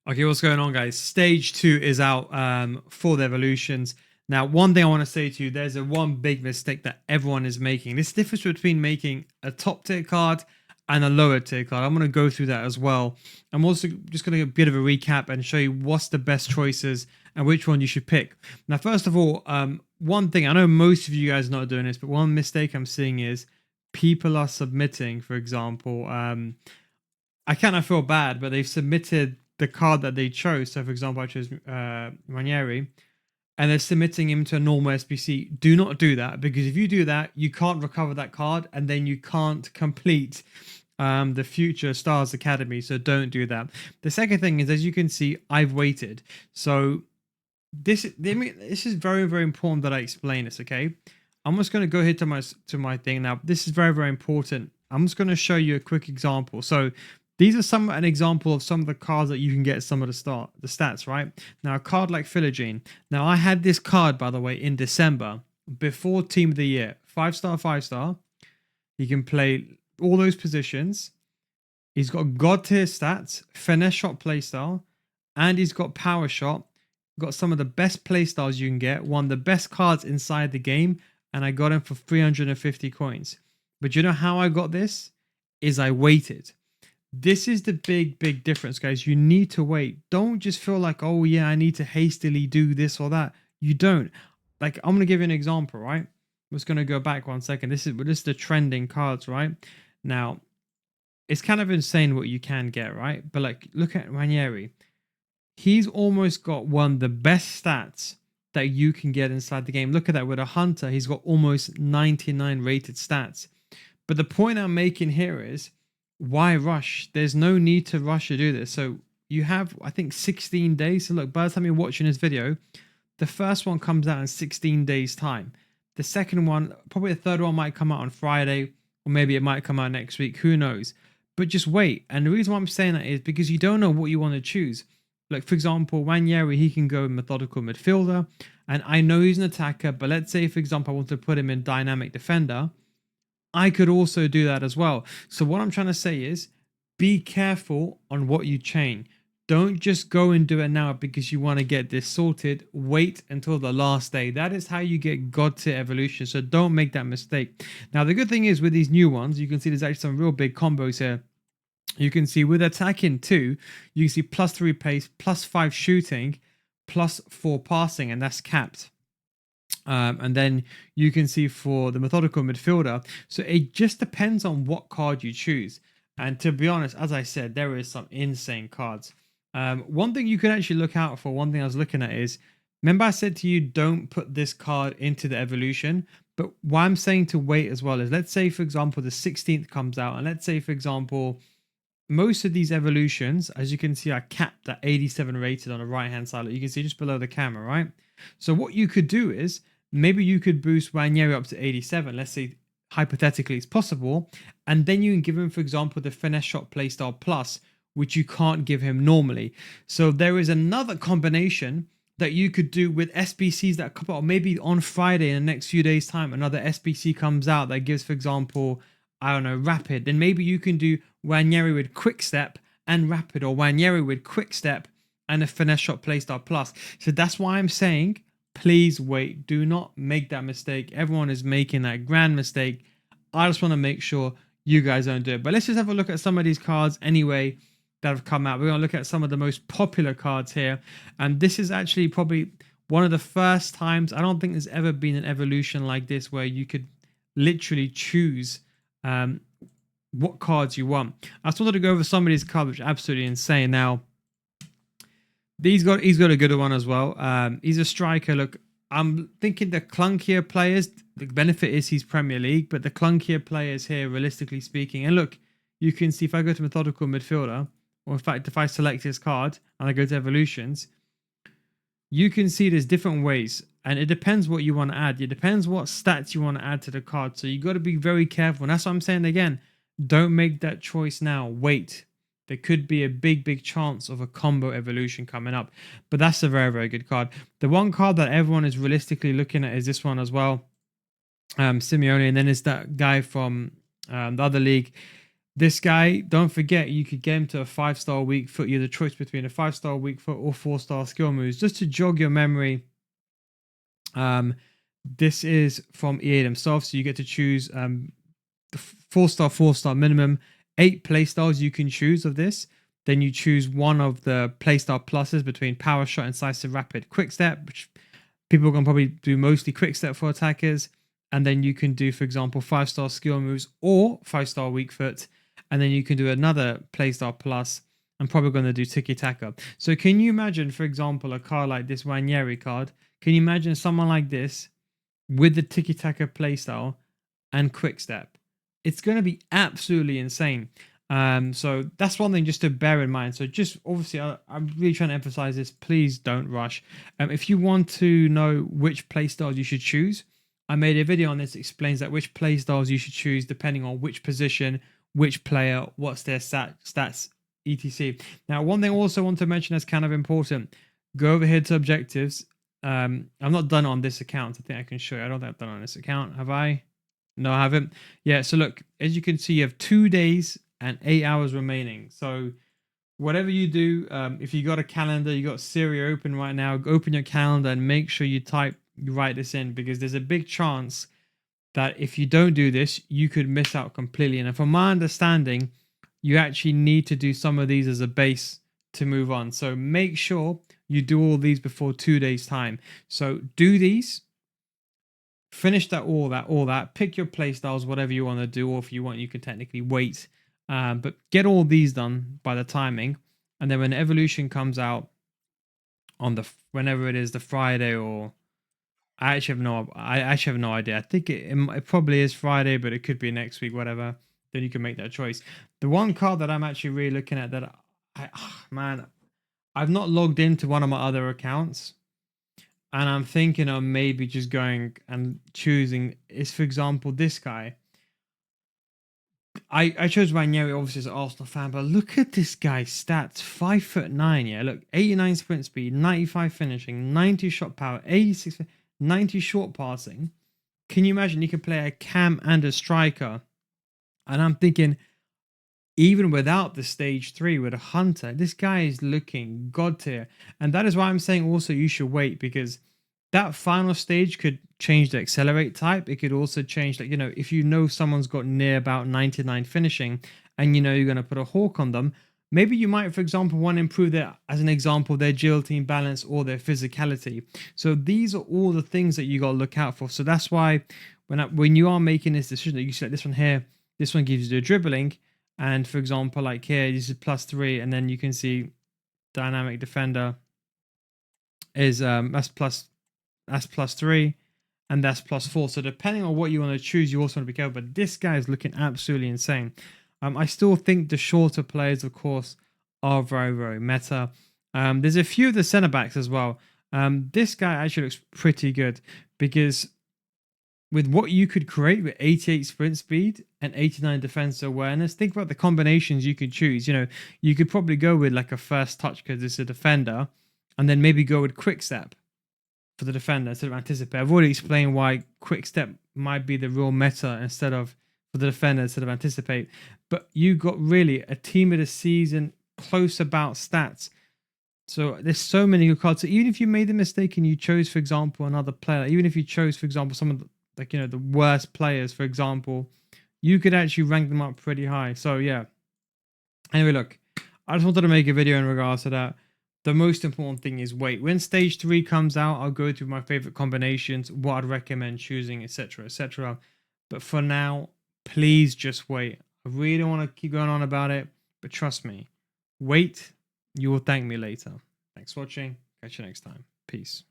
Okay, what's going on, guys? Stage 2 is out for the evolutions. Now, one thing I want to say to you, there's a one big mistake that everyone is making. This difference between making a top tier card and a lower tier card. I'm going to go through that as well. I'm also just going to give a bit of a recap and show you what's the best choices and which one you should pick. Now, first of all, one thing, I know most of you guys are not doing this, but one mistake I'm seeing is people are submitting, for example, I kind of feel bad, but they've submitted the card that they chose. So, for example, I chose Ranieri, and they're submitting him to a normal SBC. Do not do that, because if you do that, you can't recover that card, and then you can't complete the future Stars Academy. So don't do that. The second thing is, as you can see, I've waited. So this is very, very important that I explain this. Okay, I'm just going to go here to my thing now. This is very, very important. I'm just going to show you a quick example. So these are an example of some of the cards that you can get some of the stats, right? Now, a card like Philogene. Now, I had this card, by the way, in December, before Team of the Year. 5-star, 5-star. He can play all those positions. He's got God tier stats, finesse shot playstyle, and he's got power shot. Got some of the best playstyles you can get. One of the best cards inside the game, and I got him for 350 coins. But you know how I got this? Is I waited. This is the big difference, guys. You need to wait. Don't just feel like, oh yeah, I need to hastily do this or that. You don't. Like, I'm going to give you an example, right? I'm just going to go back 1 second. This is the trending cards, right? Now, it's kind of insane what you can get, right? But like, look at Ranieri. He's almost got one of the best stats that you can get inside the game. Look at that. With a Hunter, he's got almost 99 rated stats. But the point I'm making here is, why rush? There's no need to rush to do this. So you have, I think, 16 days. So look, by the time you're watching this video, the first one comes out in 16 days time. The second one, probably the third one, might come out on Friday, or maybe it might come out next week. Who knows? But just wait. And the reason why I'm saying that is because you don't know what you want to choose. Like, for example, Ranieri, he can go methodical midfielder, and I know he's an attacker, but let's say, for example, I want to put him in dynamic defender. I could also do that as well. So what I'm trying to say is, be careful on what you chain. Don't just go and do it now because you want to get this sorted. Wait until the last day. That is how you get God tier evolution. So don't make that mistake. Now, the good thing is with these new ones, you can see there's actually some real big combos here. You can see with attacking 2, you can see +3 pace, +5 shooting, +4 passing, and that's capped. And then you can see for the methodical midfielder. So it just depends on what card you choose. And to be honest, as I said, there is some insane cards. One thing you could actually look out for, one thing I was looking at is, remember I said to you, don't put this card into the evolution. But why I'm saying to wait as well is, let's say, for example, the 16th comes out. And let's say, for example, most of these evolutions, as you can see, are capped at 87 rated on the right-hand side. You can see just below the camera, right? So what you could do is, maybe you could boost Ranieri up to 87. Let's say, hypothetically, it's possible. And then you can give him, for example, the finesse shot playstyle plus, which you can't give him normally. So there is another combination that you could do with SBCs that come out. Maybe on Friday in the next few days' time, another SBC comes out that gives, for example, I don't know, rapid. Then maybe you can do Ranieri with quick step and rapid, or Ranieri with quick step and a finesse shot playstyle plus. So that's why I'm saying, please wait. Do not make that mistake. Everyone is making that grand mistake. I just want to make sure you guys don't do it. But let's just have a look at some of these cards anyway that have come out. We're going to look at some of the most popular cards here. And this is actually probably one of the first times, I don't think there's ever been an evolution like this where you could literally choose what cards you want. I just wanted to go over some of these cards, which are absolutely insane. Now, he's got a good one as well. He's a striker. Look, I'm thinking the clunkier players, the benefit is he's Premier League, but the clunkier players here, realistically speaking, and look, you can see if I go to methodical midfielder, or in fact, if I select his card and I go to evolutions, you can see there's different ways, and it depends what you want to add. It depends what stats you want to add to the card. So you got to be very careful. And that's what I'm saying again. Don't make that choice now. Wait. There could be a big chance of a combo evolution coming up. But that's a very, very good card. The one card that everyone is realistically looking at is this one as well. Simeone. And then it's that guy from the other league. This guy, don't forget, you could get him to a 5-star weak foot. You have the choice between a 5-star weak foot or 4-star skill moves. Just to jog your memory, this is from EA themselves, so you get to choose the 4-star, 4-star minimum, 8 playstyles you can choose of this. Then you choose one of the playstyle pluses between power shot, incisive, rapid, quick step, which people can probably do mostly quick step for attackers. And then you can do, for example, 5-star skill moves or 5-star weak foot. And then you can do another playstyle plus. I'm probably going to do tiki taka. So can you imagine, for example, a card like this Wanyeri card? Can you imagine someone like this with the tiki taka playstyle and quick step? It's going to be absolutely insane. So that's one thing just to bear in mind. So just obviously, I'm really trying to emphasize this. Please don't rush. If you want to know which playstyles you should choose, I made a video on this that explains that which playstyles you should choose depending on which position, which player, what's their stats, etc. Now, one thing I also want to mention that's kind of important. Go over here to objectives. I'm not done on this account. I think I can show you. I don't think I've done on this account. Have I? No, I haven't. Yeah, so look, as you can see, you have 2 days and 8 hours remaining. So whatever you do, if you got a calendar, you got Siri open right now, open your calendar and make sure you write this in, because there's a big chance that if you don't do this, you could miss out completely. And from my understanding, you actually need to do some of these as a base to move on. So make sure you do all these before 2 days time. So do these, finish all that, pick your play styles, whatever you want to do, or if you want, you can technically wait. But get all these done by the timing. And then when evolution comes out on whenever it is, the Friday, or I actually have no idea. I think it probably is Friday, but it could be next week, whatever. Then you can make that choice. The one card that I'm actually really looking at that man, I've not logged into one of my other accounts, and I'm thinking of maybe just going and choosing is, for example, this guy. I chose Ranieri obviously as an Arsenal fan, but look at this guy's stats. 5'9", yeah. Look, 89 sprint speed, 95 finishing, 90 shot power, 86, 90 short passing. Can you imagine? You can play a cam and a striker. And I'm thinking, even without the stage 3 with a hunter, this guy is looking god tier. And that is why I'm saying also you should wait, because that final stage could change the accelerate type. It could also change, like, if you know someone's got near about 99 finishing and you're going to put a hawk on them, maybe you might, for example, want to improve their, as an example, their agility and balance or their physicality. So these are all the things that you got to look out for. So that's why when you are making this decision, you select this one here, this one gives you the dribbling. And for example, like here, this is +3, and then you can see dynamic defender is that's +3, and that's +4. So depending on what you want to choose, you also want to be careful. But this guy is looking absolutely insane. I still think the shorter players, of course, are very, very meta. There's a few of the centre backs as well. This guy actually looks pretty good, because with what you could create with 88 sprint speed and 89 defense awareness, think about the combinations you could choose. You could probably go with like a first touch because it's a defender, and then maybe go with quick step for the defender instead of anticipate. I've already explained why quick step might be the real meta instead of for the defender instead of anticipate. But you got really a team of the season, close about stats. So there's so many good cards. So even if you made the mistake and you chose, for example, another player, even if you chose, for example, some of the, the worst players, for example, you could actually rank them up pretty high. So yeah. Anyway, look, I just wanted to make a video in regards to that. The most important thing is wait. When stage 3 comes out, I'll go through my favorite combinations, what I'd recommend choosing, etc., etc. But for now, please just wait. I really don't want to keep going on about it, but trust me, wait. You will thank me later. Thanks for watching. Catch you next time. Peace.